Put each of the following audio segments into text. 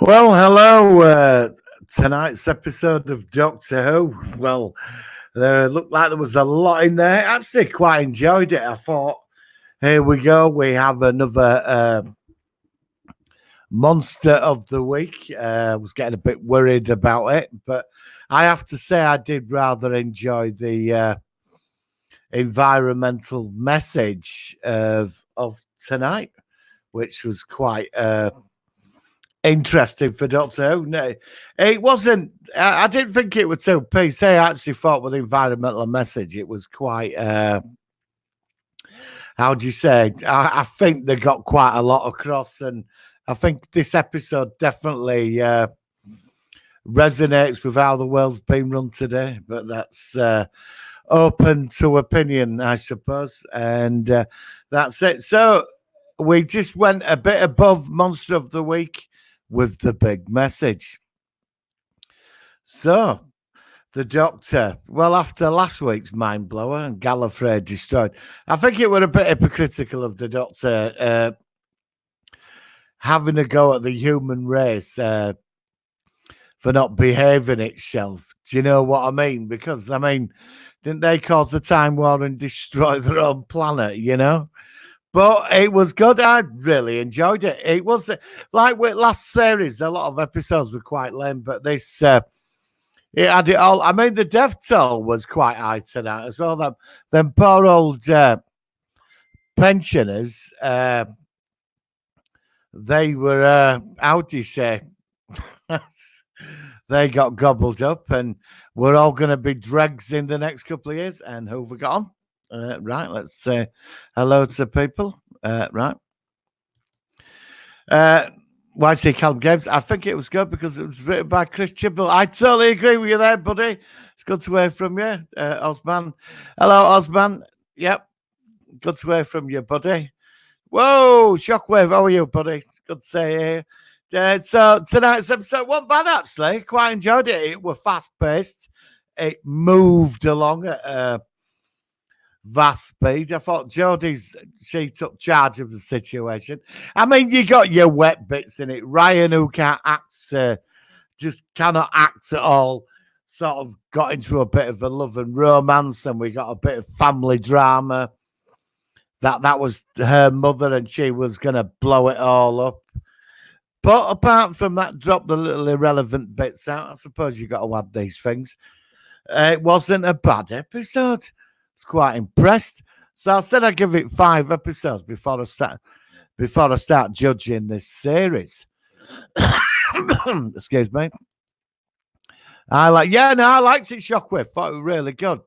Well, hello. Tonight's episode of Doctor Who. Well, there looked like there was a lot in there. Actually, quite enjoyed it. I thought, here we go. We have another monster of the week. I was getting a bit worried about it, but I have to say I did rather enjoy the environmental message of tonight, which was quite interesting for Doctor Who. No, it wasn't. I didn't think it was too PC. I actually thought with the environmental message, it was quite. How do you say? I think they got quite a lot across, and I think this episode definitely resonates with how the world's been run today. But that's open to opinion, I suppose, and that's it. So we just went a bit above Monster of the Week with the big message. So, the Doctor, well, after last week's mind blower and Gallifrey destroyed, I think it were a bit hypocritical of the Doctor having a go at the human race for not behaving itself. Do you know what I mean? Because, I mean, didn't they cause the Time War and destroy their own planet, you know? But it was good. I really enjoyed it. It was like with last series, a lot of episodes were quite lame, but this it had it all. I mean, the death toll was quite high tonight as well. Them poor old pensioners, they were how do you say? They got gobbled up, and we're all going to be dregs in the next couple of years. And who've we got on? Right, let's say hello to people. Right. YC Calm Games. I think it was good because it was written by Chris Chibnall. I totally agree with you there, buddy. It's good to hear from you, Osman. Hello, Osman. Yep. Good to hear from you, buddy. Whoa, Shockwave. How are you, buddy? Good to see you. So tonight's episode wasn't bad, actually. Quite enjoyed it. It was fast-paced. It moved along at vast speed. I thought she took charge of the situation. I mean, you got your wet bits in it. Ryan, who can't act, just cannot act at all, sort of got into a bit of a love and romance, and we got a bit of family drama. That was her mother, and she was going to blow it all up. But apart from that, drop the little irrelevant bits out. I suppose you got to add these things. It wasn't a bad episode. I was quite impressed. So I said I'd give it 5 episodes before I start judging this series. Excuse me. I liked it, Shockwave. Thought it was really good.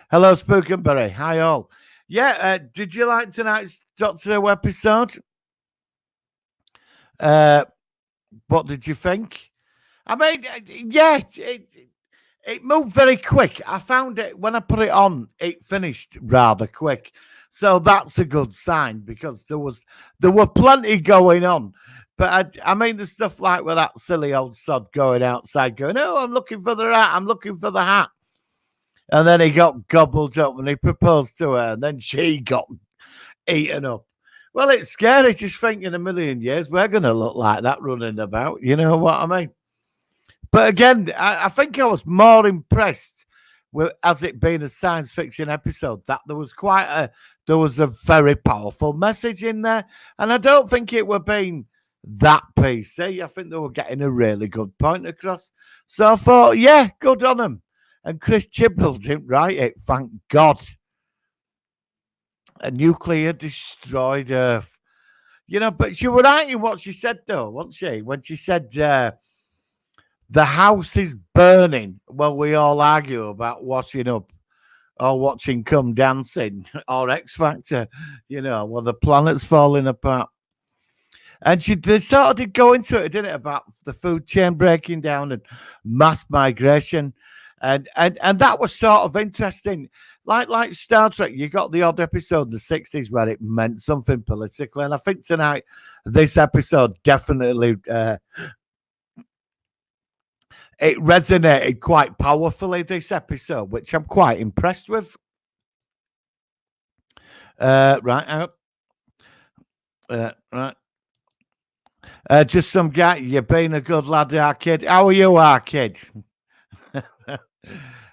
Hello, Spookenberry. Hi all. Yeah, did you like tonight's Doctor Who episode? What did you think? I mean, yeah, it moved very quick. I found it when I put it on, it finished rather quick. So that's a good sign because there were plenty going on. But I mean, the stuff like with that silly old sod going outside, going, "Oh, I'm looking for the hat. I'm looking for the hat." And then he got gobbled up and he proposed to her, and then she got eaten up. Well, it's scary just thinking a million years we're going to look like that running about. You know what I mean? But again, I think I was more impressed with as it being a science fiction episode that there was a very powerful message in there, and I don't think it were being that PC. I think they were getting a really good point across. So I thought, yeah, good on them. And Chris Chibnall didn't write it, thank God. A nuclear destroyed Earth. You know, but she was right in what she said, though, wasn't she? When she said the house is burning. Well, we all argue about washing up or watching Come Dancing or X Factor. You know, well, the planet's falling apart. And they sort of did go into it, didn't it, about the food chain breaking down and mass migration. And that was sort of interesting. Like Star Trek, you got the odd episode in the 60s where it meant something politically. And I think tonight, this episode definitely it resonated quite powerfully, this episode, which I'm quite impressed with. Right. Just some guy. You're being a good lad, our kid. How are you, our kid?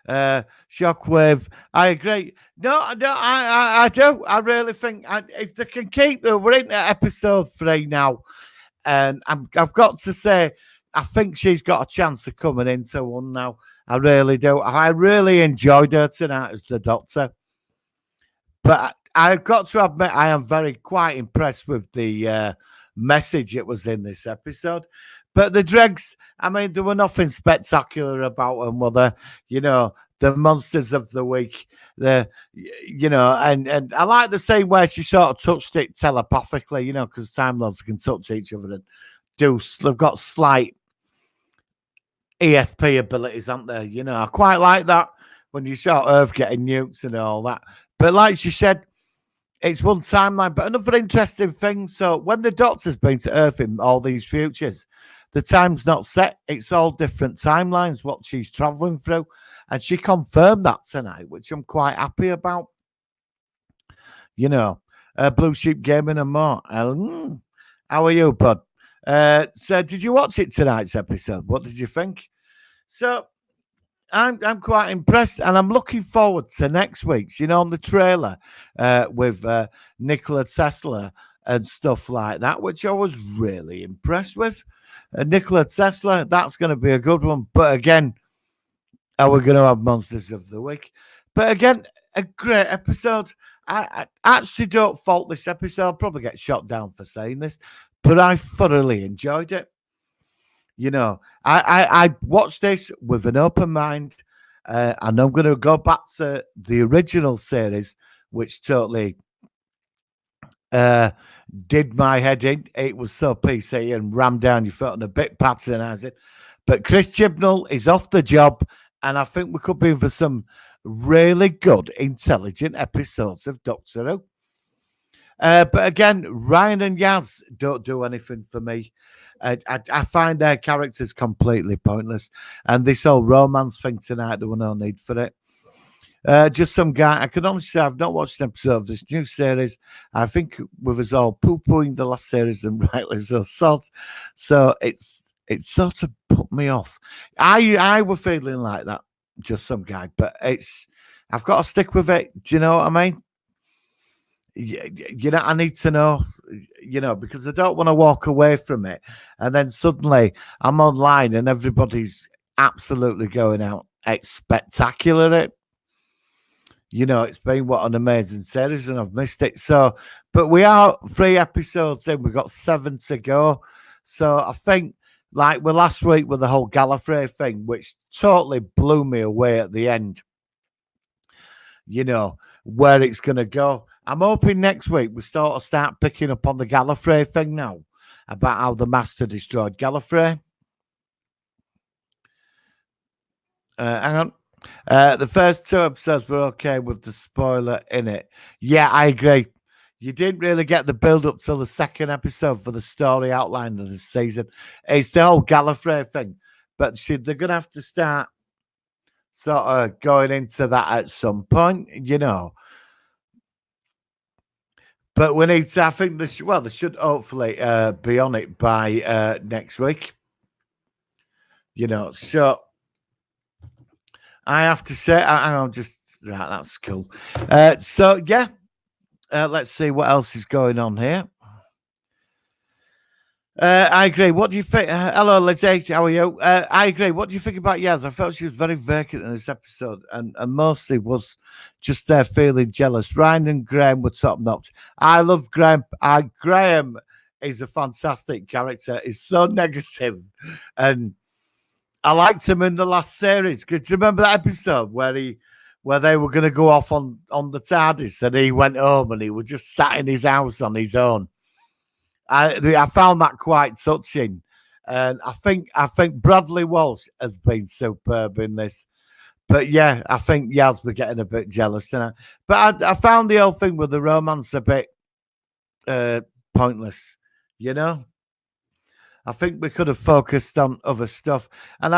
Shockwave. I agree. No, I do. I really think if they can keep the, we're into episode 3 now, and I've got to say, I think she's got a chance of coming into one now. I really do. I really enjoyed her tonight as the Doctor, but I've got to admit, I am very quite impressed with the message it was in this episode. But the dregs, I mean, there were nothing spectacular about them, were there? You know, the monsters of the week. And I like the same way she sort of touched it telepathically, because Time Lords can touch each other and they've got slight ESP abilities, aren't they? I quite like that when you saw Earth getting nukes and all that. But like she said, it's one timeline. But another interesting thing, so when the Doctor's been to Earth in all these futures, the time's not set. It's all different timelines, what she's traveling through. And she confirmed that tonight, which I'm quite happy about. Blue Sheep Gaming and more. How are you, bud? So did you watch it tonight's episode? What did you think? So I'm quite impressed, and I'm looking forward to next week's. On the trailer with Nikola Tesla and stuff like that, which I was really impressed with. Nikola Tesla, that's going to be a good one. But again, are we going to have Monsters of the Week? But again, a great episode. I actually don't fault this episode. I'll probably get shot down for saying this, but I thoroughly enjoyed it. I watched this with an open mind, and I'm going to go back to the original series, which totally did my head in. It was so PC and rammed down your foot and a bit patronising. But Chris Chibnall is off the job, and I think we could be in for some really good, intelligent episodes of Doctor Who. But again, Ryan and Yaz don't do anything for me. I find their characters completely pointless. And this whole romance thing tonight, there was no need for it. Just some guy. I can honestly say I've not watched an episode of this new series. I think with us all poo-pooing the last series and rightly so it's sort of put me off. I were feeling like that, just some guy, but I've got to stick with it. Do you know what I mean? I need to know, because I don't want to walk away from it. And then suddenly I'm online and everybody's absolutely going out. It's spectacular. It's been what an amazing series and I've missed it. So, but we are 3 episodes in. We've got 7 to go. So I think like last week with the whole Gallifrey thing, which totally blew me away at the end, where it's going to go. I'm hoping next week we start picking up on the Gallifrey thing now, about how the Master destroyed Gallifrey. Hang on. The first 2 episodes were okay with the spoiler in it. Yeah, I agree. You didn't really get the build up till the 2nd episode for the story outline of the season. It's the whole Gallifrey thing. But they're going to have to start sort of going into that at some point, But we need to, I think, they should hopefully be on it by next week. So I have to say, I'm just, right, that's cool. So, yeah, let's see what else is going on here. I agree. What do you think? Hello, Lizzie. How are you? I agree. What do you think about Yaz? I felt she was very vacant in this episode and mostly was just there feeling jealous. Ryan and Graham were top notch. I love Graham. Graham is a fantastic character. He's so negative, and I liked him in the last series. Because do you remember that episode where they were going to go off on the TARDIS and he went home and he was just sat in his house on his own? I found that quite touching, and I think Bradley Walsh has been superb in this. But yeah, I think Yaz were getting a bit jealous tonight. But I found the whole thing with the romance a bit pointless. I think we could have focused on other stuff. And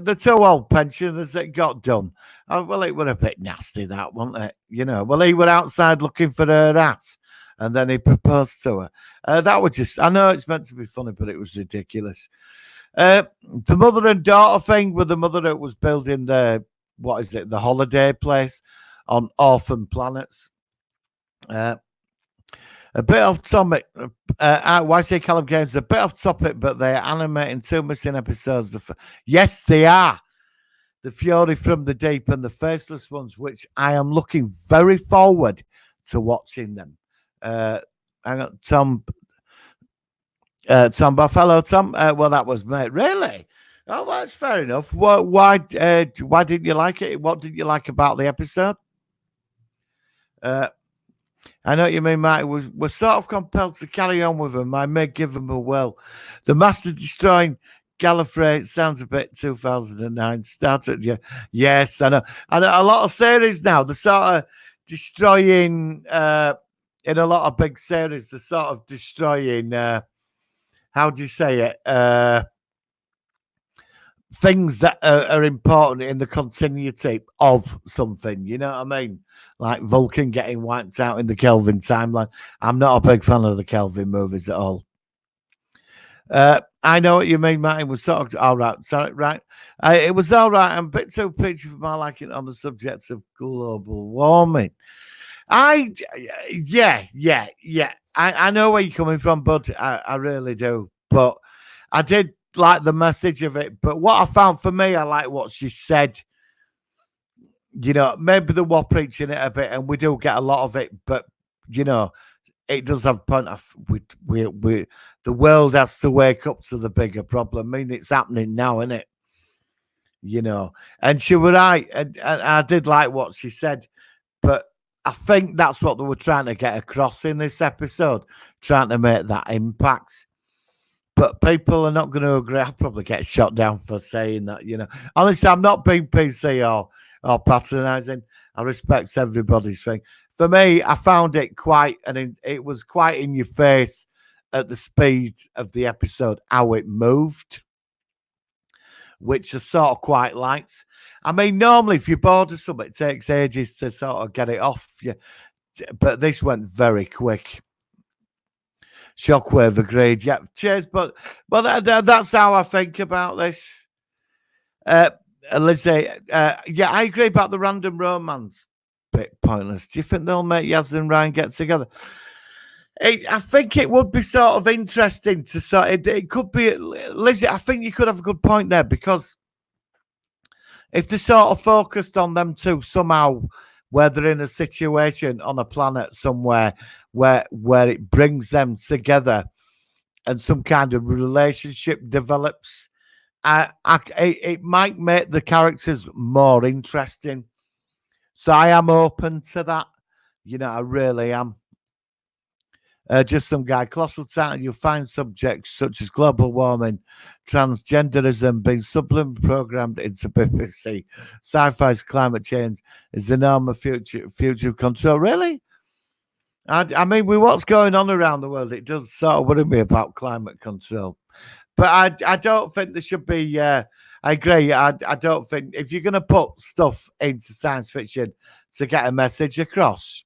the 2 old pensioners that got done, well, it were a bit nasty, that, wasn't it? Well, he were outside looking for her hat. and then he proposed to her. That was just, I know it's meant to be funny, but it was ridiculous. The mother and daughter thing with the mother that was building what is it, the holiday place on Orphan planets. Uh, a bit off topic. Why say Callum Games? A bit off topic, but they're animating two missing episodes. Yes, they are. The Fury from the Deep and the Faceless Ones, which I am looking very forward to watching them. Hang on, Tom Buffalo. Tom, well, that was mate. Really? Oh, well, that's fair enough. Why didn't you like it? What did you like about the episode? I know what you mean, Mike. We're sort of compelled to carry on with them. I may give them a whirl. The Master Destroying Gallifrey sounds a bit 2009. Started, yeah. Yes, I know. And a lot of series now, they're sort of destroying, in a lot of big series, they're sort of destroying, how do you say it? Things that are important in the continuity of something. You know what I mean? Like Vulcan getting wiped out in the Kelvin timeline. I'm not a big fan of the Kelvin movies at all. I know what you mean, Martin. It was sort of all right. Sorry, right. It was all right. I'm a bit too pitchy for my liking on the subjects of global warming. Yeah. I know where you're coming from, bud. I really do. But I did like the message of it. But what I found for me, I like what she said. You know, maybe they were preaching it a bit, and we do get a lot of it. But you know, it does have a point of we the world has to wake up to the bigger problem. I mean, it's happening now, isn't it? You know, and she was right, and I did like what she said, but I think that's what they were trying to get across in this episode, trying to make that impact. But people are not going to agree. I'll probably get shot down for saying that. You know, honestly, I'm not being PC or patronising. I respect everybody's thing. For me, I found it quite, and it was quite in your face at the speed of the episode, how it moved, which I sort of quite liked. I mean, normally if you're bored of something, it takes ages to sort of get it off you, but this went very quick. Shockwave agreed. Yeah, cheers, but that's how I think about this. Lizzie, yeah, I agree about the random romance bit pointless. Do you think they'll make Yaz and Ryan get together? I think it would be sort of interesting to sort. It could be, Lizzie. I think you could have a good point there because if they're sort of focused on them two somehow, where they're in a situation on a planet somewhere where it brings them together and some kind of relationship develops, it might make the characters more interesting. So I am open to that. You know, I really am. Just some guy, colossal title, you'll find subjects such as global warming, transgenderism being subliminally programmed into BBC. Sci-fi's climate change is the norm of future control. Really? I mean, with what's going on around the world, it does sort of worry me about climate control. But I don't think there should be. I agree. I don't think if you're going to put stuff into science fiction to get a message across,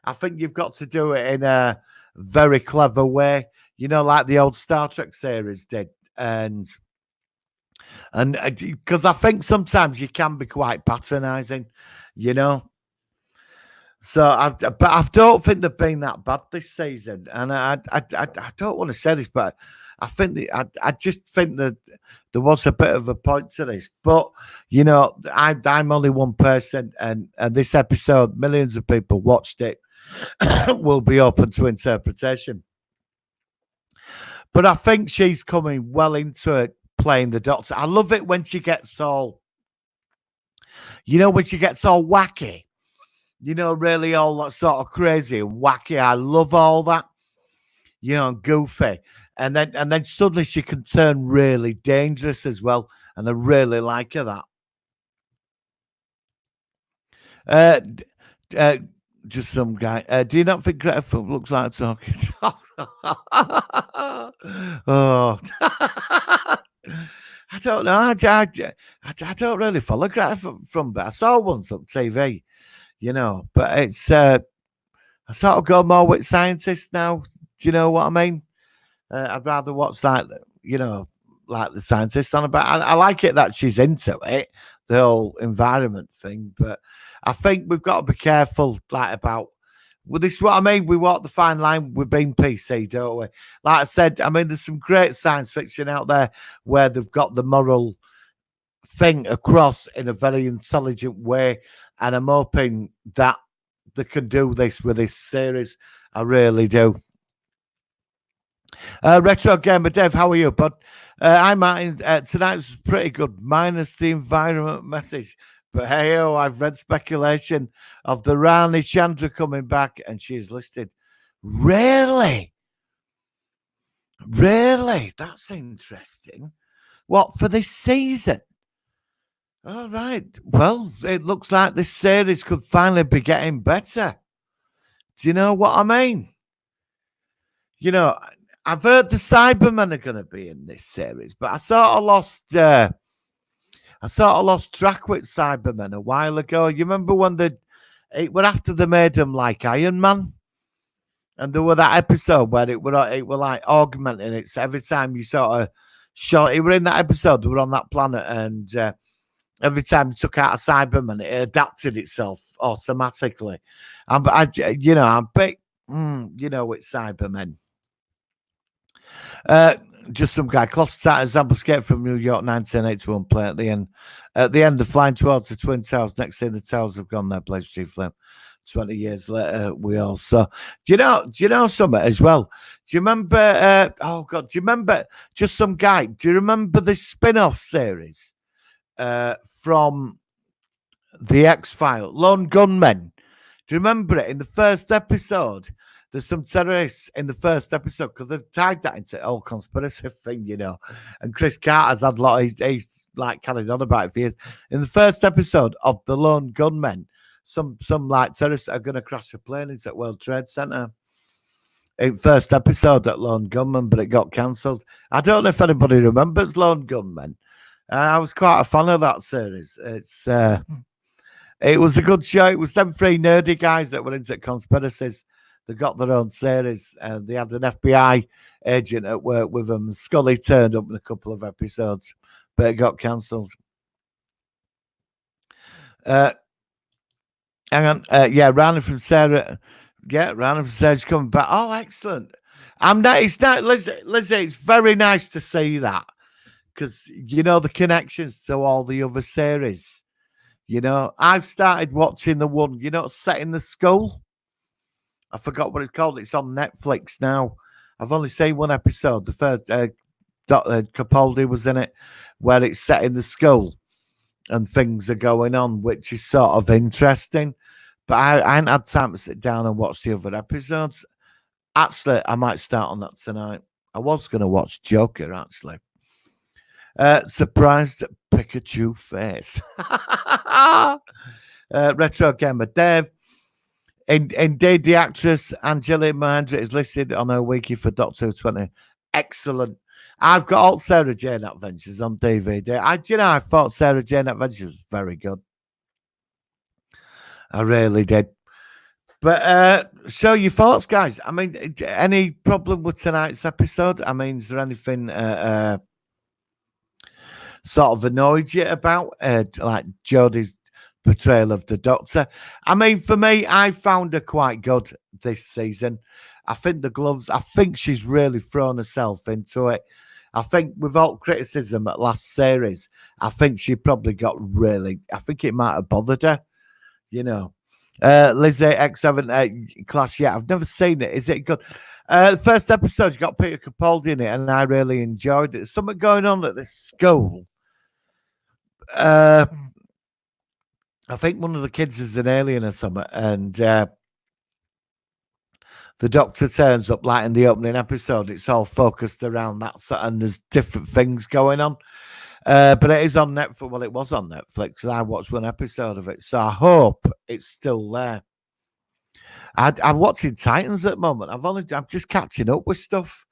I think you've got to do it in a very clever way. You know, like the old Star Trek series did, and because I think sometimes you can be quite patronising. You know. So, but I don't think they've been that bad this season, and I don't want to say this, but I think I just think that there was a bit of a point to this. But you know, I'm only one person, and this episode, millions of people watched it, will be open to interpretation. But I think she's coming well into it, playing the Doctor. I love it when she gets all, you know, when she gets all wacky. You know, really all that sort of crazy and wacky. I love all that. You know, and goofy. And then suddenly she can turn really dangerous as well. And I really like her that. Just some guy. Do you not think Greta Thunberg looks like talking? Oh. I don't know. I don't really follow Greta Thunberg. I saw her once on TV. But it's I sort of go more with scientists now. Do you know what I mean? I'd rather watch you know, like the scientists on about. I like it that she's into it, the whole environment thing. But I think we've got to be careful, like about. Well, this is what I mean. We walk the fine line with being PC, don't we? Like I said, I mean, there's some great science fiction out there where they've got the moral thing across in a very intelligent way, and I'm hoping that they can do this with this series. I really do. Retro Gamer Dev, how are you, bud? Hi, Martin. Tonight was pretty good, minus the environment message. But hey, I've read speculation of the Rani Chandra coming back, and she's listed. Really? Really? That's interesting. What, for this season? All right. Well, it looks like this series could finally be getting better. Do you know what I mean? You know, I've heard the Cybermen are going to be in this series, but I sort of lost track with Cybermen a while ago. You remember when it were after they made them like Iron Man, and there were that episode where it were like augmenting it. So every time you sort of shot, it were in that episode. They were on that planet, and every time you took out a Cyberman, it adapted itself automatically. I'm bet, with Cybermen. Just some guy, Closter example escape from New York, 1981 play at the end. At the end, they're flying towards the Twin Towers. Next thing, the towers have gone there, Blaze Tree Flame. 20 years later, we all saw. Do you know something as well? Do you remember? Do you remember just some guy? Do you remember the spin-off series from the X-File, Lone Gunmen? Do you remember it? In the first episode, there's some terrorists in the first episode because they've tied that into the whole conspiracy thing, And Chris Carter's had a lot. He's like carried on about it for years. In the first episode of the Lone Gunmen, some like terrorists are going to crash a plane into the World Trade Center. In first episode at Lone Gunmen, but it got cancelled. I don't know if anybody remembers Lone Gunmen. I was quite a fan of that series. It was a good show. It was them three nerdy guys that were into conspiracies. They got their own series, and they had an FBI agent at work with them. Scully turned up in a couple of episodes, but it got cancelled. Hang on. Rana from Sarah. Yeah, Rana from Sarah's coming back. Oh, excellent. It's not, Lizzie, it's very nice to see that because, the connections to all the other series. I've started watching the one, set in the school. I forgot what it's called. It's on Netflix now. I've only seen one episode. The first Capaldi was in it, where it's set in the school and things are going on, which is sort of interesting. But I hadn't had time to sit down and watch the other episodes. Actually, I might start on that tonight. I was going to watch Joker, actually. Surprised Pikachu face. Retro Gamer Dave. Indeed, the actress Anjali Mahendra is listed on her wiki for Doctor 20. Excellent. I've got all Sarah Jane Adventures on DVD. I thought Sarah Jane Adventures was very good. I really did. But so your thoughts, guys. I mean, any problem with tonight's episode? I mean, is there anything sort of annoyed you about, like Jodie's portrayal of the Doctor? I mean, for me, I found her quite good this season. I think the gloves, I think she's really thrown herself into it. I think with all criticism at last series, I think she probably I think it might have bothered her, Lizzie X7 Clash, yeah, I've never seen it. Is it good? The first episode's got Peter Capaldi in it, and I really enjoyed it. There's something going on at this school. I think one of the kids is an alien or something, and the Doctor turns up like in the opening episode. It's all focused around that, and there's different things going on. But it is on Netflix. Well, it was on Netflix, and I watched one episode of it, so I hope it's still there. I'm watching Titans at the moment. I'm just catching up with stuff.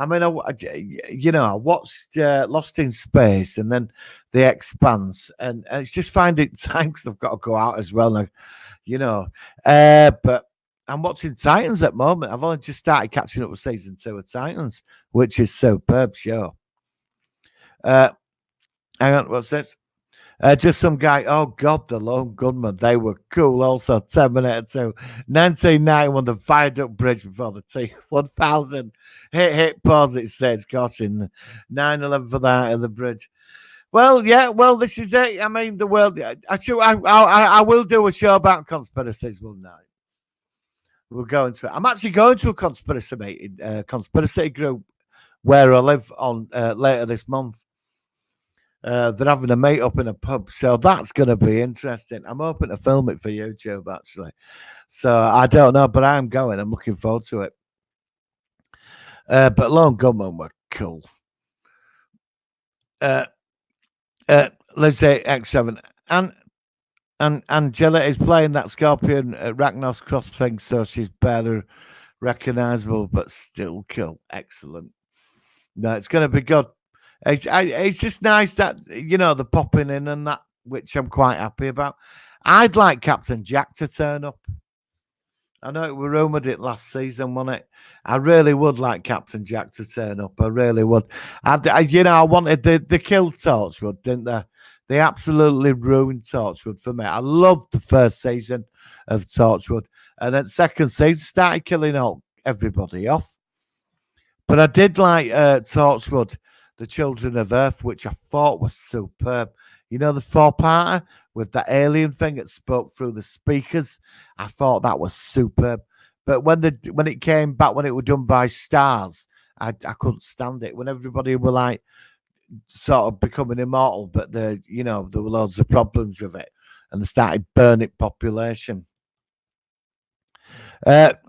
I mean, I watched Lost in Space and then The Expanse, and it's just finding time because I've got to go out as well now, you know. But I'm watching Titans at the moment. I've only just started catching up with season 2 of Titans, which is superb show. Uh, Hang on, what's this? Just some guy. Oh God, the Lone Gunmen. They were cool. Also, Terminator 2, 1991, the viaduct bridge before the T1000 hit pause. It says, gosh, in 9/11 for that of the bridge. Well, yeah. Well, this is it. I mean, the world. I will do a show about conspiracies one night. We're going to. I'm actually going to a conspiracy meeting, conspiracy group where I live on later this month. They're having a meet up in a pub, so that's going to be interesting. I'm hoping to film it for YouTube actually. So I don't know, but I'm going. I'm looking forward to it. But Lone Gunmen were cool. Uh, let's say X7 and Angela is playing that Scorpion Ragnos cross thing, so she's barely recognizable, but still cool. Excellent. No, it's going to be good. It's just nice that the popping in and that, which I'm quite happy about. I'd like Captain Jack to turn up. I know it was rumoured it last season, wasn't it? I really would like Captain Jack to turn up. I really would. I wanted the kill Torchwood, didn't they? They absolutely ruined Torchwood for me. I loved the first season of Torchwood, and then second season started killing all everybody off. But I did like Torchwood, The Children of Earth, which I thought was superb. You know, the four-parter with that alien thing that spoke through the speakers. I thought that was superb. But when it came back, when it was done by Stars, I couldn't stand it. When everybody were like sort of becoming immortal, but there were loads of problems with it, and they started burning population.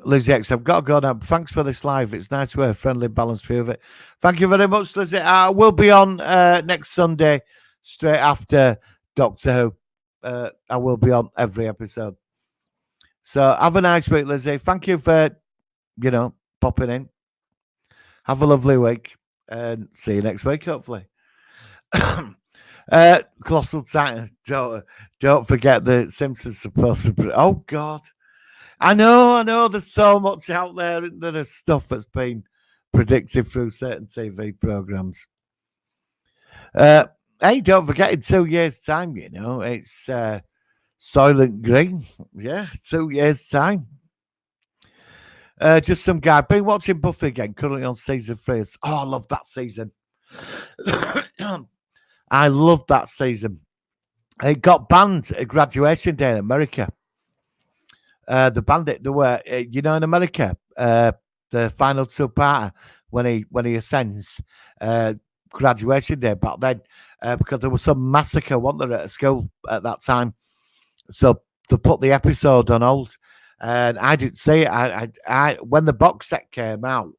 Lizzie X, I've got to go now. Thanks for this live. It's nice to have a friendly, balanced view of it. Thank you very much, Lizzie. I will be on next Sunday, straight after Doctor Who. I will be on every episode. So have a nice week, Lizzie. Thank you for, popping in. Have a lovely week, and see you next week, hopefully. Colossal Titan. Don't forget the Simpsons supposed to be. Oh God. I know. There's so much out there. There is stuff that's been predicted through certain TV programs. Hey, don't forget, in 2 years' time, it's Soylent Green. Yeah, 2 years' time. Just some guy. Been watching Buffy again, currently on season 3. Oh, I love that season. I love that season. It got banned at graduation day in America. The bandit, there were, in America, the final two-parter when he ascends, graduation day back then, because there was some massacre, wasn't there, at a school at that time. So they put the episode on hold, and I didn't see it. I when the box set came out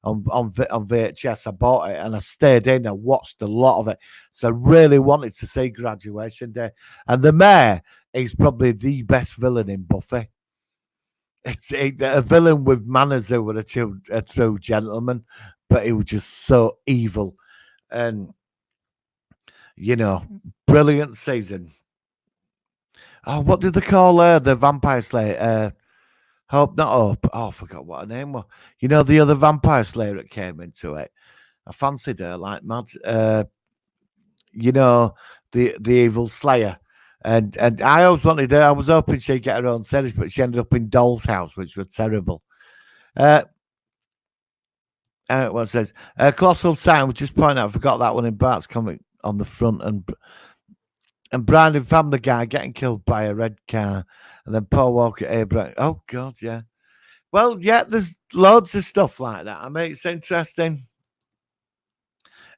on VHS, I bought it and I stayed in and watched a lot of it. So I really wanted to see graduation day, and the mayor is probably the best villain in Buffy. It's a villain with manners who were a true gentleman, but he was just so evil. And, brilliant season. Oh, what did they call her? The Vampire Slayer? Hope, not Hope. Oh, I forgot what her name was. The other Vampire Slayer that came into it. I fancied her like mad. The evil Slayer. And I always wanted her. I was hoping she'd get her own series, but she ended up in Doll's House, which was terrible. What says Colossal Titan was just pointing out. I forgot that one in Bart's comic on the front, and Brian and Family Guy getting killed by a red car, and then Paul Walker, Abraham. Oh God, yeah. Well, yeah. There's loads of stuff like that. I mean, it's interesting.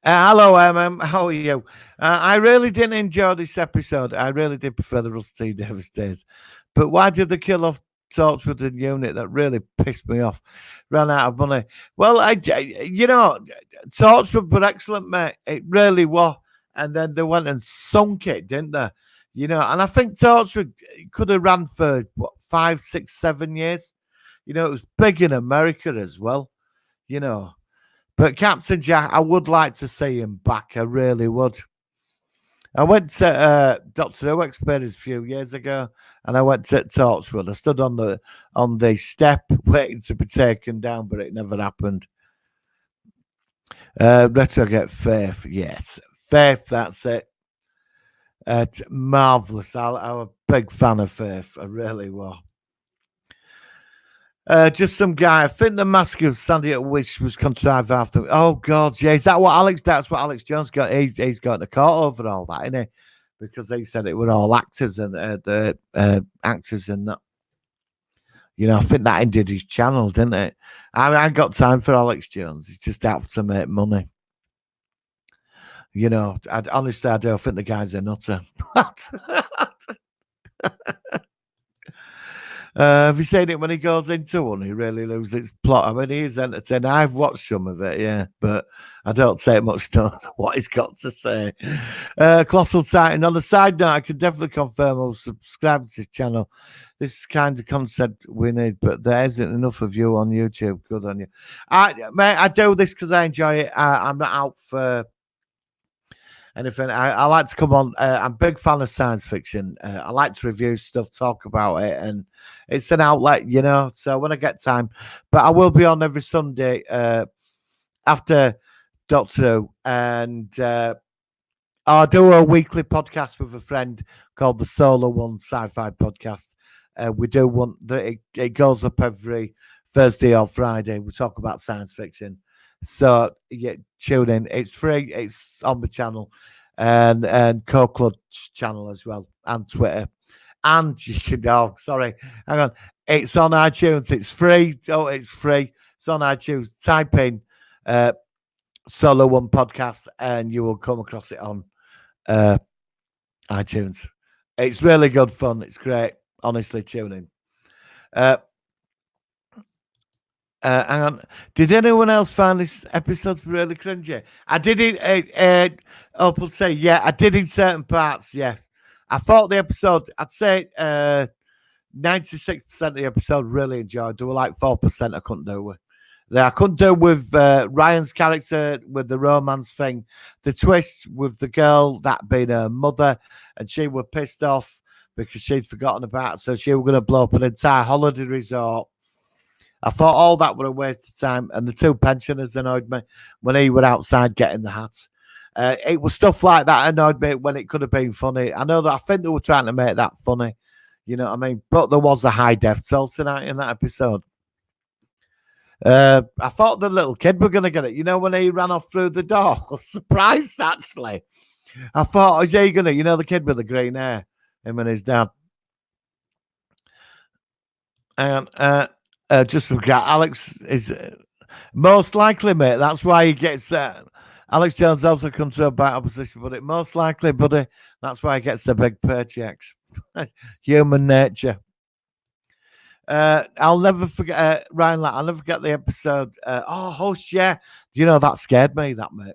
Hello, how are you? I really didn't enjoy this episode. I really did prefer the Rusty Davis days. But why did they kill off Torchwood and Unit? That really pissed me off. Ran out of money. Well, Torchwood were excellent, mate. It really was. And then they went and sunk it, didn't they? And I think Torchwood could have ran for, 5, 6, 7 years. It was big in America as well, But Captain Jack, I would like to see him back. I really would. I went to Doctor Who experience a few years ago, and I went to Torchwood. I stood on the step waiting to be taken down, but it never happened. Retrogate Faith, yes, Faith. That's it. Marvelous. I'm a big fan of Faith. I really was. Just some guy. I think the mask of Sandy at Wish was contrived after. Oh God, yeah. Is that what Alex? That's what Alex Jones got. He's got the court over all that, isn't he? Because they said it were all actors and the actors and that. You know, I think that ended his channel, didn't it? I ain't got time for Alex Jones. He's just out to make money. You know, honestly, I don't think the guy's a nutter. Have you seen it when he goes into one? He really loses its plot. I mean, he is entertaining. I've watched some of it, yeah, but I don't take much note of what he's got to say. Colossal Titan. On the side note, I can definitely confirm I'll subscribe to this channel. This is kind of concept we need, but there isn't enough of you on YouTube. Good on you. I do this because I enjoy it. I'm not out for anything. I like to come on. I'm a big fan of science fiction. I like to review stuff, talk about it, and it's an outlet, you know. So when I get time, but I will be on every Sunday after Doctor Who, and I do a weekly podcast with a friend called the Solar One Sci-Fi Podcast. We do one that it goes up every Thursday or Friday. We talk about science fiction. So yeah, tune in. It's free. It's on the channel and Co-Club channel as well, and Twitter. And you can sorry, hang on. It's on iTunes. It's free. Oh, it's free. It's on iTunes. Type in Solo One Podcast and you will come across it on iTunes. It's really good fun. It's great. Honestly, tune in. Hang on. Did anyone else find this episode really cringy? I did it. Opal say, yeah, I did in certain parts. Yes, I thought the episode. I'd say 96% of the episode really enjoyed. There were like 4% I couldn't do with. I couldn't do with Ryan's character with the romance thing, the twist with the girl that being her mother, and she were pissed off because she'd forgotten about it, so she was going to blow up an entire holiday resort. I thought all that were a waste of time, and the two pensioners annoyed me when he were outside getting the hats. It was stuff like that annoyed me when it could have been funny. I know that I think they were trying to make that funny, you know what I mean? But there was a high death toll tonight in that episode. I thought the little kid were going to get it. You know, when he ran off through the door, I was surprised actually. I thought, is he going to, you know, the kid with the green hair, him and his dad. And just forgot, Alex is most likely, mate. That's why he gets Alex Jones also comes to a bad opposition, but it most likely, buddy. That's why he gets the big paychecks. Human nature. I'll never forget Ryan. I'll never forget the episode. Host, yeah. You know that scared me, that mate.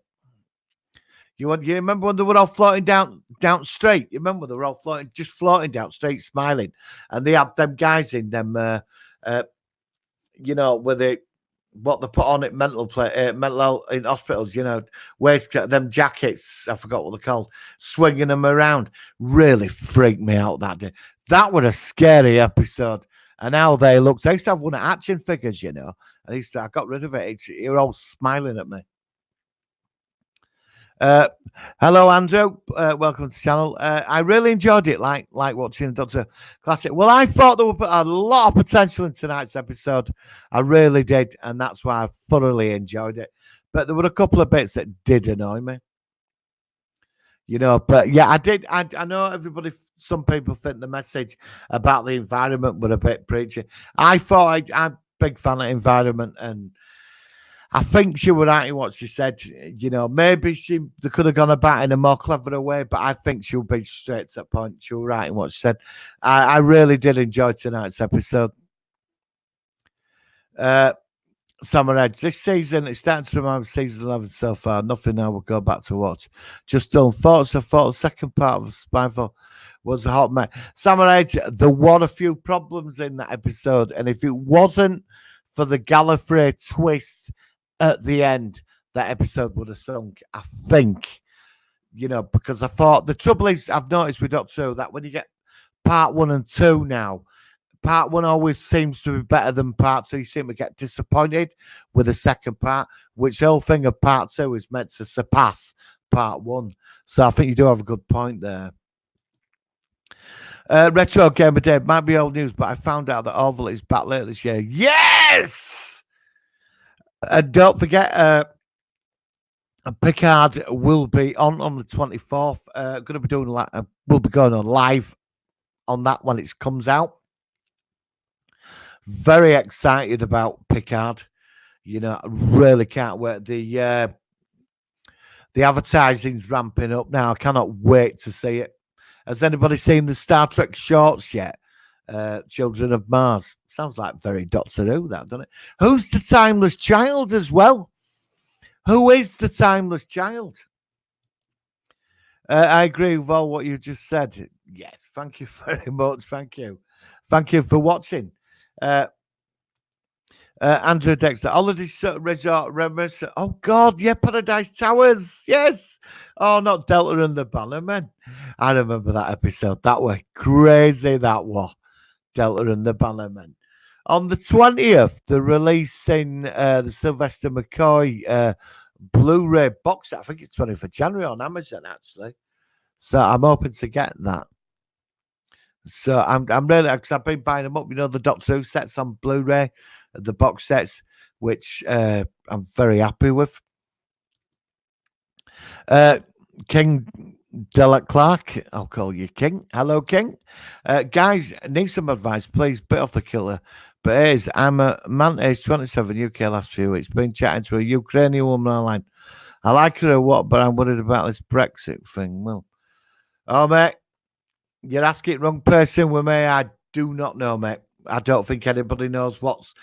You remember when they were all floating down straight? You remember they were all floating, just floating down straight, smiling, and they had them guys in them. You know, with it, what they put on it, mental health in hospitals. You know, waist them jackets. I forgot what they're called. Swinging them around really freaked me out that day. That was a scary episode. And how they looked. I used to have one of action figures, you know, and I got rid of it. You're all smiling at me. Hello, Andrew. Welcome to the channel. I really enjoyed it, like watching Doctor Classic. Well, I thought there was a lot of potential in tonight's episode. I really did, and that's why I thoroughly enjoyed it. But there were a couple of bits that did annoy me. You know, but yeah, I did. I know everybody. Some people think the message about the environment were a bit preachy. I thought I'm a big fan of environment, and I think she was right in what she said. You know, maybe they could have gone about it in a more clever way, but I think she'll be straight to the point. She was right in what she said. I really did enjoy tonight's episode. Summer Edge. This season, it's starting to remind me of season 11 so far. Nothing I will go back to watch. Just done thoughts. I thought the second part of Spyfall was a hot mess. Summer Edge, there were a few problems in that episode. And if it wasn't for the Gallifrey twist at the end, that episode would have sunk. I think, because I thought the trouble is, I've noticed with Doctor Who that when you get part 1 and 2 now, part 1 always seems to be better than part 2. You seem to get disappointed with the second part, which the whole thing of part 2 is meant to surpass part 1. So I think you do have a good point there. Retro Gamer Dave, might be old news, but I found out that Orville is back later this year. Yes! Don't forget, Picard will be on the 24th. Going to be doing we'll be going on live on that when it comes out. Very excited about Picard. Really can't wait. The advertising's ramping up now. I cannot wait to see it. Has anybody seen the Star Trek shorts yet? Children of Mars. Sounds like very Doctor Who, that, doesn't it? Who's the timeless child as well? Who is the timeless child? I agree with all what you just said. Yes, thank you very much. Thank you. Thank you for watching. Andrew Dexter, Holiday Resort Reminiscence. Oh, God, yeah, Paradise Towers. Yes. Oh, not Delta and the Bannermen. I remember that episode. That was crazy, that was. Delta and the Bannermen. On the 20th, they're releasing the Sylvester McCoy Blu-ray box set. I think it's 20th of January on Amazon, actually. So I'm hoping to get that. So I'm really, because I've been buying them up, the Doctor Who sets on Blu-ray, the box sets, which I'm very happy with. King Della Clark, I'll call you King. Hello, King. Guys, need some advice, please. Bit off the killer. But I'm a man aged 27, UK last few weeks. Been chatting to a Ukrainian woman online. I like her or what, but I'm worried about this Brexit thing. Well, mate, you're asking wrong person with me. I do not know, mate. I don't think anybody knows what's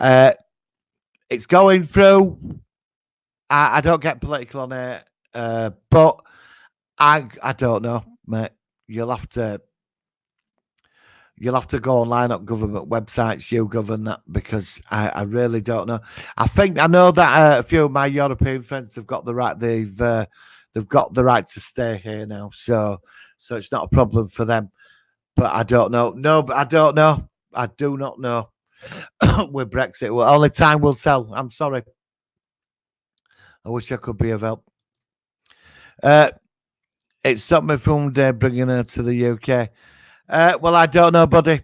it's going through. I don't get political on it, but I don't know, mate. You'll have to go online on government websites. You govern that, because I really don't know. I know that a few of my European friends have got the right. They've got the right to stay here now, so it's not a problem for them. But I don't know. No, but I don't know. I do not know. With Brexit, well, only time will tell. I'm sorry. I wish I could be of help. It stopped me from bringing her to the UK. Well, I don't know, buddy.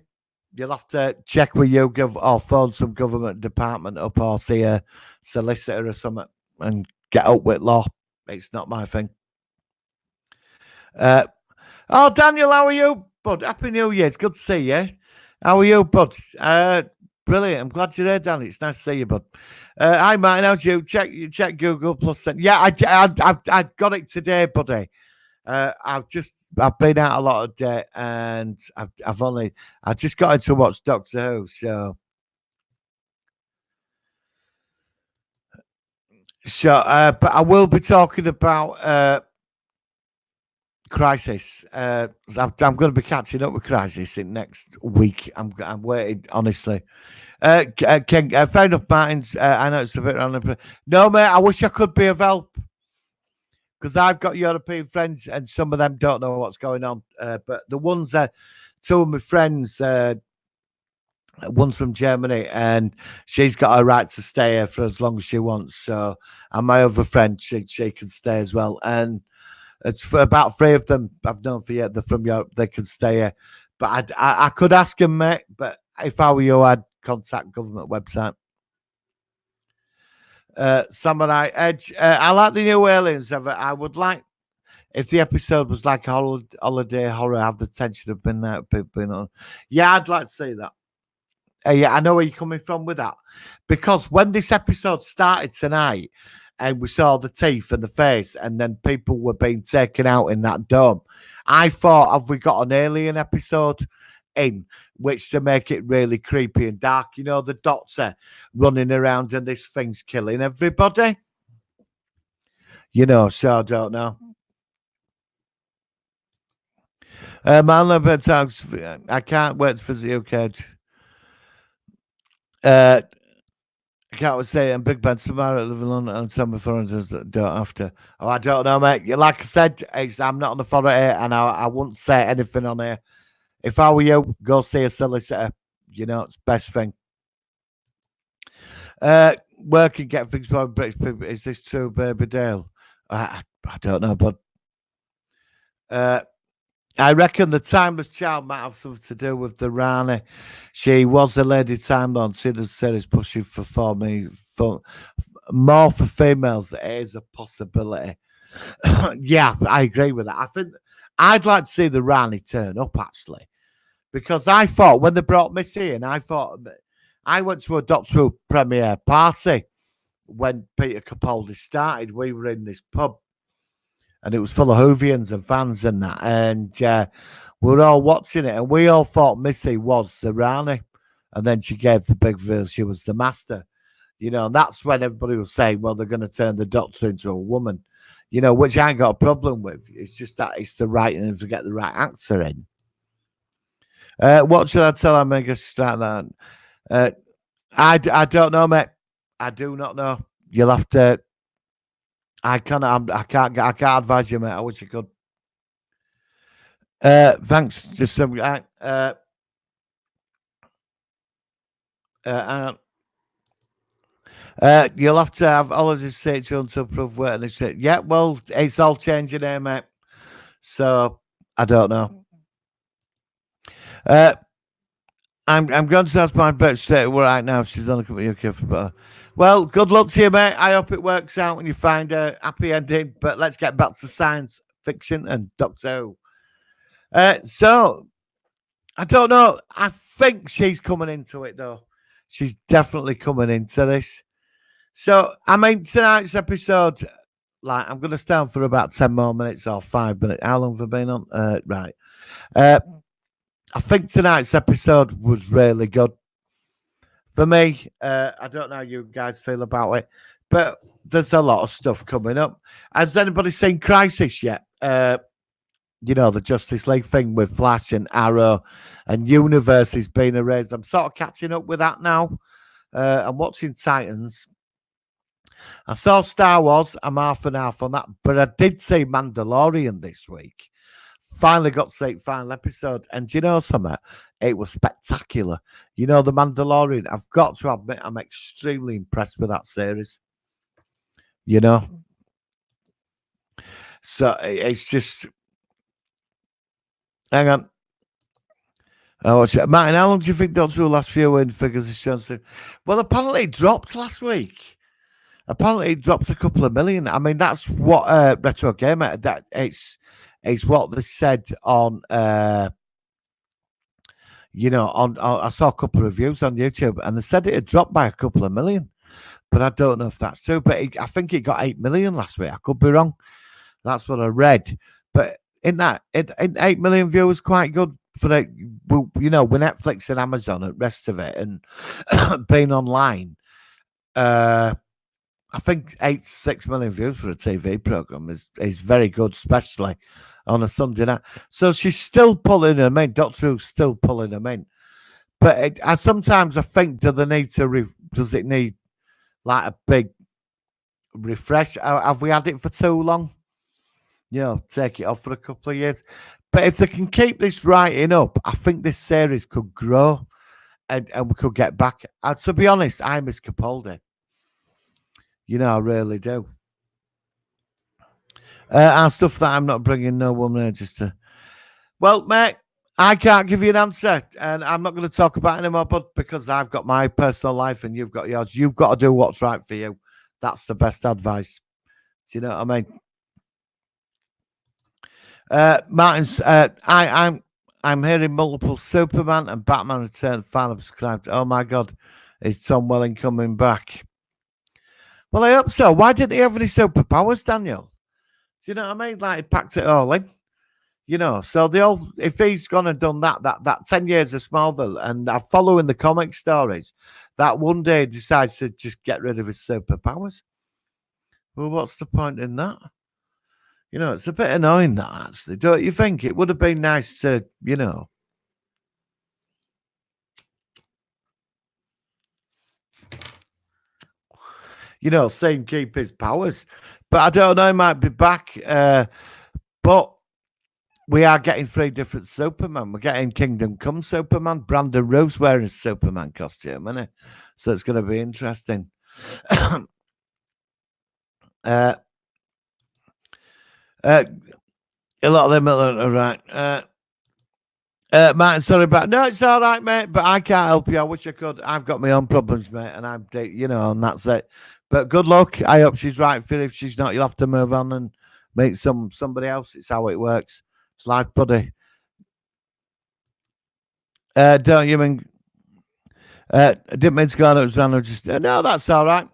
You'll have to check with YouGov or phone some government department up or see a solicitor or something and get up with law. It's not my thing. Daniel, how are you, bud? Happy New Year. It's good to see you. How are you, bud? Brilliant. I'm glad you're there, Danny. It's nice to see you, bud. Hi, Martin. How's you? Check Google Plus. Yeah, I got it today, buddy. I've been out a lot of day, and I just got into watch Doctor Who, so but I will be talking about Crisis. I'm going to be catching up with Crisis in next week. I'm waiting, honestly. King, fair enough, Martins. I know it's a bit random. No, mate, I wish I could be of help, because I've got European friends and some of them don't know what's going on. But the ones that, two of my friends, one's from Germany, and she's got a right to stay here for as long as she wants. So, and my other friend, she can stay as well. And it's for about 3 of them I've known for years. They're from Europe. They can stay here. But I could ask them, mate. But if I were you, I'd contact government website. Samurai Edge. I like the new aliens. I would like, if the episode was like a holiday horror, have the tension of midnight people being on. Yeah, I'd like to see that. Yeah, I know where you're coming from with that, because when this episode started tonight, and we saw the teeth and the face, and then people were being taken out in that dome, I thought, have we got an alien episode in which to make it really creepy and dark? The Doctor running around and this thing's killing everybody. So I don't know. I can't wait to visit you, kid. I can't say and Big Ben tomorrow living on and some foreigners that don't have to. Oh, I don't know, mate. Like I said, I'm not an authority, and I wouldn't say anything on here. If I were you, go see a solicitor. It's best thing. Work and get things for British people. Is this true, Baby Dale? I don't know, but I reckon the timeless child might have something to do with the Rani. She was a lady time lord. See the series pushing for more for females. It is a possibility. Yeah, I agree with that. I think I'd like to see the Rani turn up actually, because I thought when they brought Missy in, I went to a Doctor Who premiere party when Peter Capaldi started. We were in this pub and it was full of Whovians and fans and that. And we were all watching it and we all thought Missy was the Rani. And then she gave the big reveal she was the Master. And that's when everybody was saying, well, they're going to turn the Doctor into a woman, which I ain't got a problem with. It's just that it's the writing and to get the right actor in. What should I tell her? Make her start that. I don't know, mate. I do not know. You'll have to. I can't advise you, mate. I wish you could. Thanks. Just some. You'll have to have holidays stage to prove where they say. Yeah, well, it's all changing here, mate. So I don't know. I'm going to ask my bet straight right now. She's on a couple of UK for well, good luck to you, mate. I hope it works out and you find a happy ending. But let's get back to science fiction and Doctor Who. So I don't know. I think she's coming into it though. She's definitely coming into this. So I mean, tonight's episode, like I'm going to stand for about 10 more minutes or 5 minutes. How long have I been on? Right. I think tonight's episode was really good. For me, I don't know how you guys feel about it, but there's a lot of stuff coming up. Has anybody seen Crisis yet? The Justice League thing with Flash and Arrow and universes being erased. I'm sort of catching up with that now. I'm watching Titans. I saw Star Wars. I'm half and half on that, but I did see Mandalorian this week. Finally got to see final episode, and do you know something? It was spectacular. The Mandalorian. I've got to admit, I'm extremely impressed with that series. So it's just. Hang on. Oh, Martin, how long do you think Doctor Who last few win figures has shown? Well, apparently it dropped last week. Apparently it dropped a couple of million. I mean, that's what Retro Gamer. That it's what they said on. I saw a couple of reviews on YouTube, and they said it had dropped by a couple of million. But I don't know if that's true. But I think it got 8 million last week. I could be wrong. That's what I read. But in 8 million viewers, quite good for it. With Netflix and Amazon and the rest of it, and being online. I think 6 million views for a TV program is very good, especially on a Sunday night. So she's still pulling them in. Doctor Who's still pulling them in. But I sometimes think, does it need like a big refresh? Have we had it for too long? Take it off for a couple of years. But if they can keep this writing up, I think this series could grow and we could get back. To be honest, I miss Capaldi. I really do. And stuff that I'm not bringing no woman just to. Well, mate, I can't give you an answer, and I'm not going to talk about it anymore, but because I've got my personal life and you've got yours, you've got to do what's right for you. That's the best advice. Do you know what I mean? Martin's. I'm hearing multiple Superman and Batman Return finally subscribed. Oh my God, is Tom Welling coming back? Well, I hope so. Why didn't he have any superpowers, Daniel? Do you know what I mean? Like he packed it all in. So if he's gone and done that 10 years of Smallville, and I'm following the comic stories, that one day he decides to just get rid of his superpowers. Well, what's the point in that? It's a bit annoying that actually, don't you think? It would have been nice to, seeing keep his powers. But I don't know, he might be back. But we are getting 3 different Superman. We're getting Kingdom Come Superman. Brandon Roof's wearing a Superman costume, isn't it? So it's going to be interesting. uh, a lot of them are right. Martin, sorry about no, it's all right, mate. But I can't help you. I wish I could. I've got my own problems, mate, and and that's it. But good luck. I hope she's right for you. If she's not, you'll have to move on and meet somebody else. It's how it works. It's life, buddy. Don't you mean? I didn't mean to go on. It was just no, that's all right.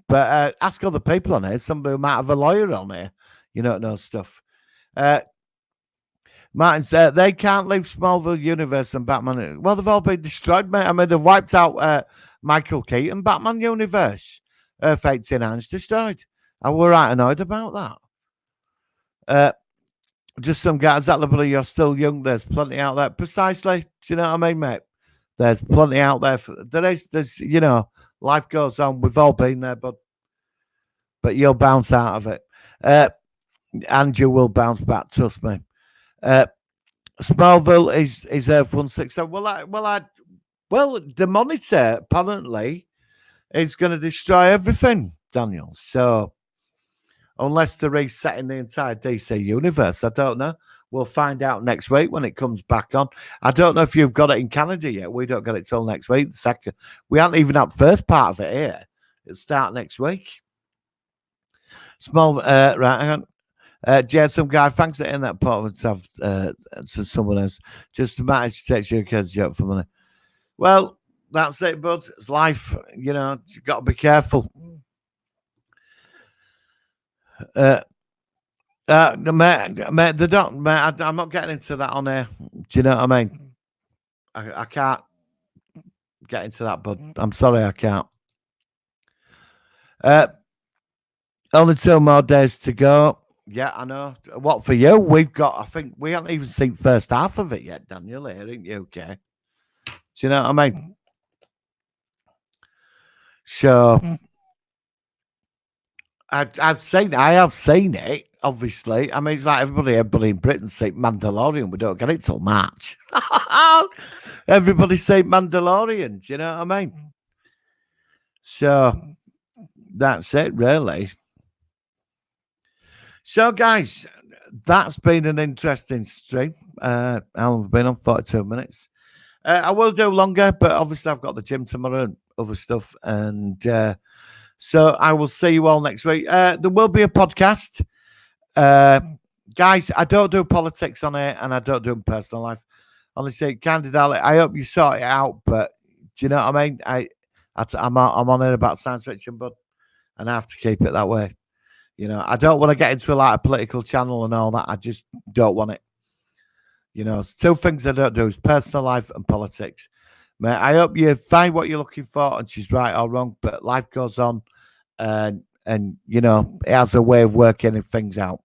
But ask other people on here. Somebody who might have a lawyer on here. You don't know stuff. Martin said they can't leave Smallville universe and Batman. Well, they've all been destroyed, mate. I mean, they've wiped out Michael Keaton Batman universe. Earth 89's destroyed. I were right annoyed about that. Just some guys that level, you're still young. There's plenty out there. Precisely. Do you know what I mean, mate? There's plenty out there. There's life goes on. We've all been there, but you'll bounce out of it. And you will bounce back. Trust me. Smallville is Earth 167. Well, the monitor apparently is going to destroy everything, Daniel. So unless they're resetting the entire DC universe, I don't know. We'll find out next week when it comes back on. I don't know if you've got it in Canada yet. We don't get it till next week. The second, we haven't even had the first part of it here. It'll start next week. Right, hang on. Jed, some guy, thanks for in that part to have to someone else. Just to manage to take your kids out for money. Well, that's it, bud. It's life. You've got to be careful. Mate, they don't. Mate, I'm not getting into that on air. Do you know what I mean? I can't get into that, bud. I'm sorry, I can't. Only 2 more days to go. Yeah, I know. What for you? We've got. I think we haven't even seen first half of it yet, Daniel. Here in the UK. Do you know what I mean? So I have seen it. Obviously, I mean, it's like everybody in Britain seen Mandalorian. We don't get it till March. Everybody seen Mandalorian. Do you know what I mean? So that's it, really. So, guys, that's been an interesting stream. I've been on 42 minutes. I will do longer, but obviously I've got the gym tomorrow and other stuff. And so I will see you all next week. There will be a podcast. Guys, I don't do politics on it and I don't do personal life. Honestly, Candid Ali, I hope you sort it out. But do you know what I mean? I'm on it about science fiction, and I have to keep it that way. I don't want to get into a political channel and all that. I just don't want it. It's 2 things I don't do is personal life and politics. Mate, I hope you find what you're looking for and she's right or wrong, but life goes on and it has a way of working things out.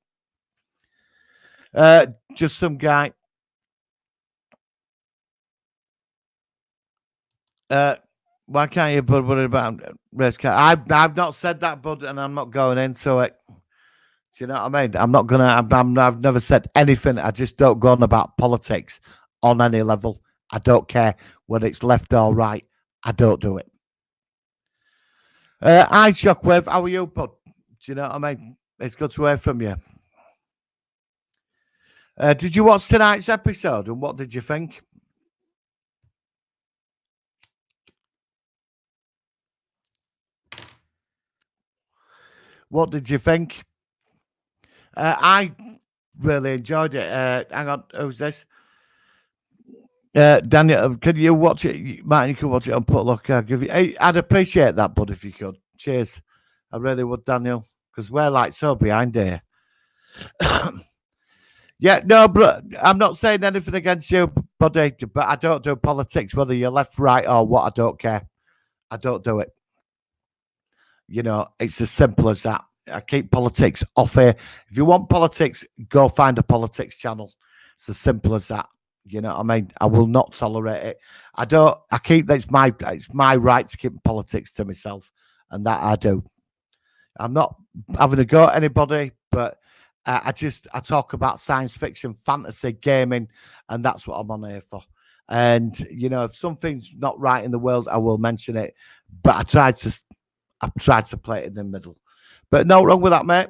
Just some guy. Why can't you, bud, worry about race car? I've not said that, bud, and I'm not going into it. Do you know what I mean? I'm not gonna. I've never said anything. I just don't go on about politics on any level. I don't care whether it's left or right. I don't do it. Hi, Shockwave. How are you, bud? Do you know what I mean? It's good to hear from you. Did you watch tonight's episode, and what did you think? What did you think? I really enjoyed it. Hang on, who's this? Daniel, can you watch it? Martin, you can watch it and put a look. I'd appreciate that, bud, if you could. Cheers. I really would, Daniel, because we're like so behind here. Yeah, no, bro, I'm not saying anything against you, buddy, but I don't do politics, whether you're left, right, or what. I don't care. I don't do it. It's as simple as that. I keep politics off here. If you want politics, go find a politics channel. It's as simple as that. You know what I mean? I will not tolerate it. I don't. I keep. It's my right to keep politics to myself, and that I do. I'm not having a go at anybody, but I talk about science fiction, fantasy, gaming, and that's what I'm on here for. And if something's not right in the world, I will mention it. But I tried to play it in the middle. But no wrong with that, mate.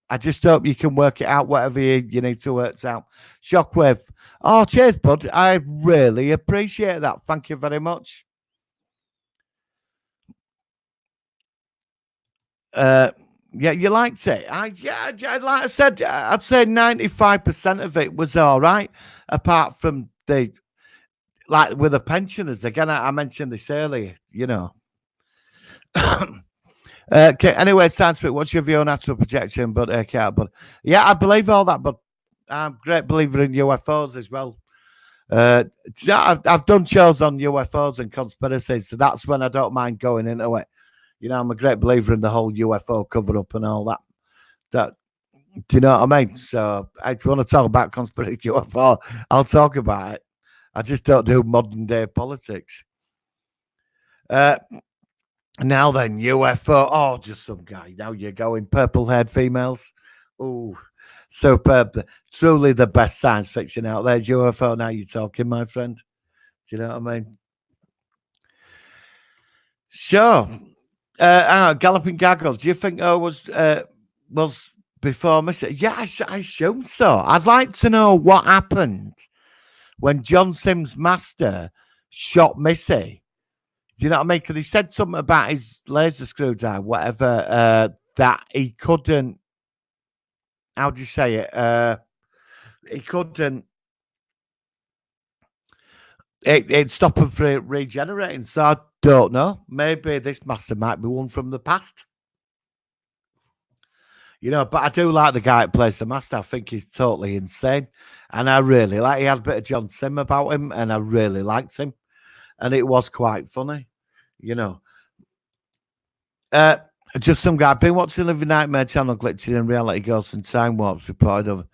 I just hope you can work it out, whatever you need to work out. Shockwave. Oh, cheers, bud. I really appreciate that. Thank you very much. Yeah, you liked it. Like I said, I'd say 95% of it was all right, apart from the like with the pensioners. Again, I mentioned this earlier. Okay, anyway, sounds fit. What's your view on astral projection? But yeah, I believe all that. But I'm a great believer in UFOs as well. Yeah, I've done shows on UFOs and conspiracies, so that's when I don't mind going into it. I'm a great believer in the whole UFO cover up and all that. Do you know what I mean? So if you want to talk about conspiracy UFO, I'll talk about it. I just don't do modern day politics. Now then, UFO. Oh, just some guy. Now you're going purple haired females. Oh, superb. Truly the best science fiction out there. UFO. Now you're talking, my friend. Do you know what I mean? Sure. Galloping Gaggles. Do you think was before Missy? Yeah, I assume so. I'd like to know what happened when John Sims' master shot Missy. Do you know what I mean? Because he said something about his laser screwdriver, whatever, that he couldn't. How do you say it? He couldn't. It'd stop him from regenerating. So I don't know. Maybe this master might be one from the past. But I do like the guy that plays the master. I think he's totally insane. And I really like, he had a bit of John Sim about him, and I really liked him. And it was quite funny, Just some guy. I've been watching Living Nightmare channel, glitching in reality ghosts and time warps reported of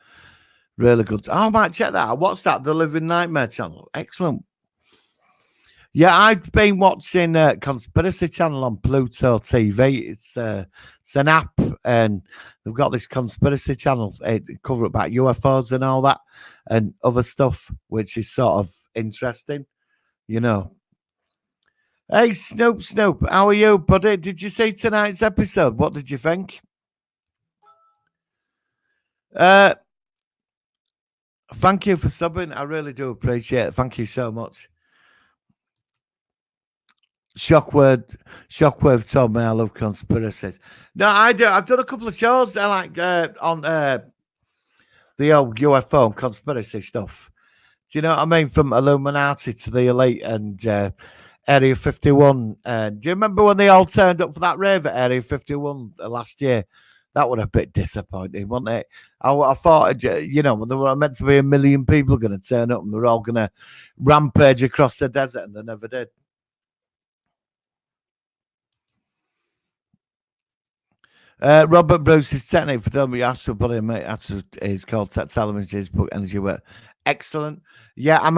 really good. Oh, I might check that out. What's that? The Living Nightmare channel. Excellent. Yeah, I've been watching Conspiracy Channel on Pluto TV. It's an app, and they've got this Conspiracy Channel. It cover about UFOs and all that, and other stuff, which is sort of interesting. Hey, Snoop, how are you, buddy? Did you see tonight's episode? What did you think? Thank you for subbing. I really do appreciate it. Thank you so much. Shockwave told me I love conspiracies. No, I do. I've done a couple of shows on the old UFO and conspiracy stuff. Do you know what I mean? From Illuminati to the elite and Area 51. Do you remember when they all turned up for that rave at Area 51 last year? That was a bit disappointing, wasn't it? I thought, there were meant to be 1 million people going to turn up and they're all going to rampage across the desert, and they never did. Robert Bruce's technique for telling me astral body, mate. He's called Television, his book Energy Work. Excellent. Yeah, I'm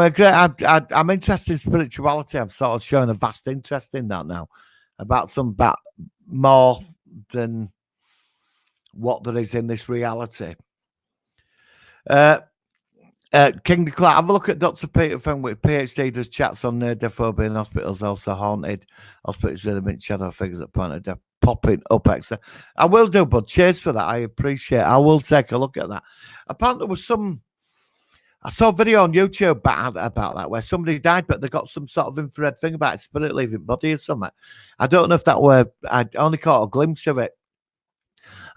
interested in spirituality. I'm sort of showing a vast interest in that now, about more than what there is in this reality. King Clark, have a look at Dr. Peter Feng with PhD, does chats on nerdophobia in hospitals, also haunted. Hospitals really meant shadow figures at point of death popping up. I will do, but cheers for that. I appreciate it. I will take a look at that. Apparently, there was I saw a video on YouTube about that where somebody died, but they got some sort of infrared thing about his spirit leaving body or something. I don't know if that were, I only caught a glimpse of it.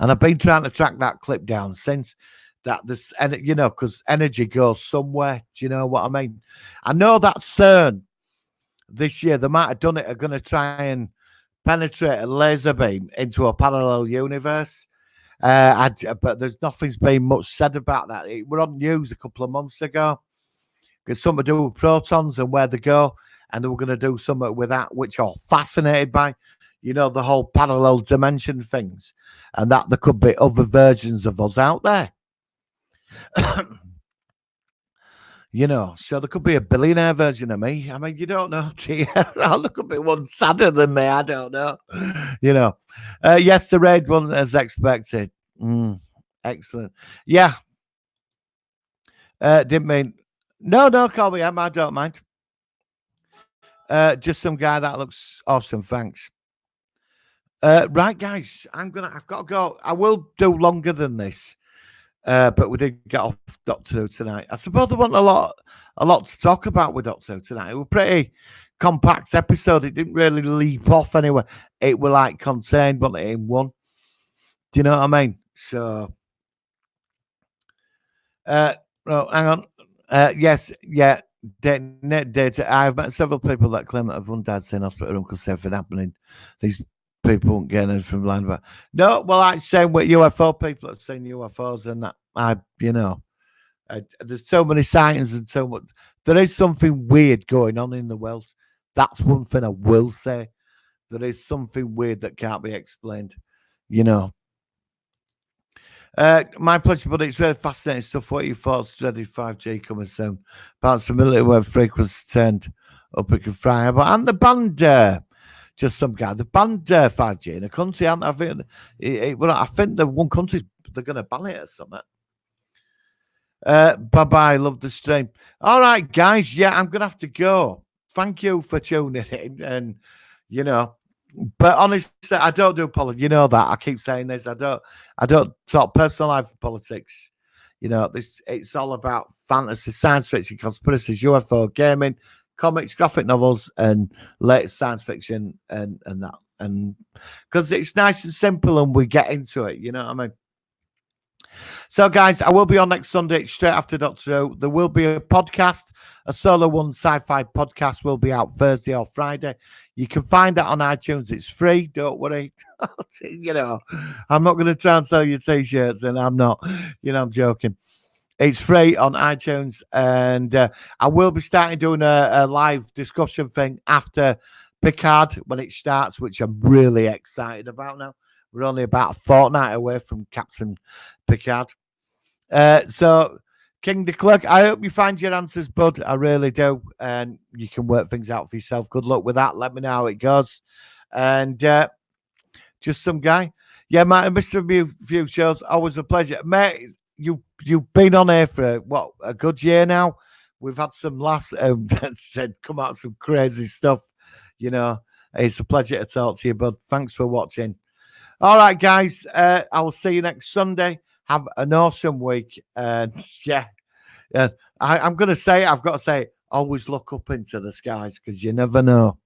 And I've been trying to track that clip down since. And because energy goes somewhere. Do you know what I mean? I know that CERN this year, they might have done it, are going to try and penetrate a laser beam into a parallel universe. But there's nothing's been much said about that. It were on news a couple of months ago because something to do with protons and where they go, and they were going to do something with that, which I'm fascinated by. The whole parallel dimension things, and that there could be other versions of us out there. So there could be a billionaire version of me. I mean, you don't know, do you? Or there could be one sadder than me. I don't know. You know. Yes, the raid wasn't as expected. Excellent. Yeah. Didn't mean. No, no, call me Em. I don't mind. Just some guy that looks awesome. Thanks. Right, guys. I've got to go. I will do longer than this. But we did get off Doctor Who tonight. I suppose there wasn't a lot to talk about with Doctor Who tonight. It was a pretty compact episode. It didn't really leap off anywhere. It was like contained, but in one. Do you know what I mean? So, well, hang on. Yes, yeah. Data. I've met several people that claim that have undied in hospital room because everything happening. These people won't get anything from land. But no, well, I'm saying with UFO people have seen UFOs and that there's so many sightings and so much. There is something weird going on in the world. That's one thing I will say. There is something weird that can't be explained. You know. My pleasure, buddy. It's really fascinating stuff. What you thought, dreaded 5G coming soon. Parts of military wave frequency turned up, it can fry. And the band, just some guy, the band 5G in a country, I think, I think the one country, they're going to ban it or something. Bye-bye. Love the stream. All right, guys. Yeah, I'm going to have to go. Thank you for tuning in. And, but honestly, I don't do politics. You know that. I keep saying this. I don't talk personal life politics. It's all about fantasy, science fiction, conspiracies, UFO, gaming, comics, graphic novels, and latest science fiction and that. And because it's nice and simple and we get into it, you know what I mean? So, guys, I will be on next Sunday straight after Doctor Who. There will be a podcast, a Solo One Sci-Fi podcast will be out Thursday or Friday. You can find that on iTunes. It's free. Don't worry. I'm not going to try and sell you T-shirts, and I'm not. I'm joking. It's free on iTunes, and I will be starting doing a live discussion thing after Picard when it starts, which I'm really excited about now. We're only about a fortnight away from Captain Picard. So, King de Klerk, I hope you find your answers, bud. I really do. And you can work things out for yourself. Good luck with that. Let me know how it goes. And just some guy. Yeah, mate, I missed a few shows. Always a pleasure. Mate, you've been on here for, a good year now? We've had some laughs and said, come out some crazy stuff. It's a pleasure to talk to you, bud. Thanks for watching. All right, guys. I will see you next Sunday. Have an awesome week. And I've got to say, always look up into the skies because you never know.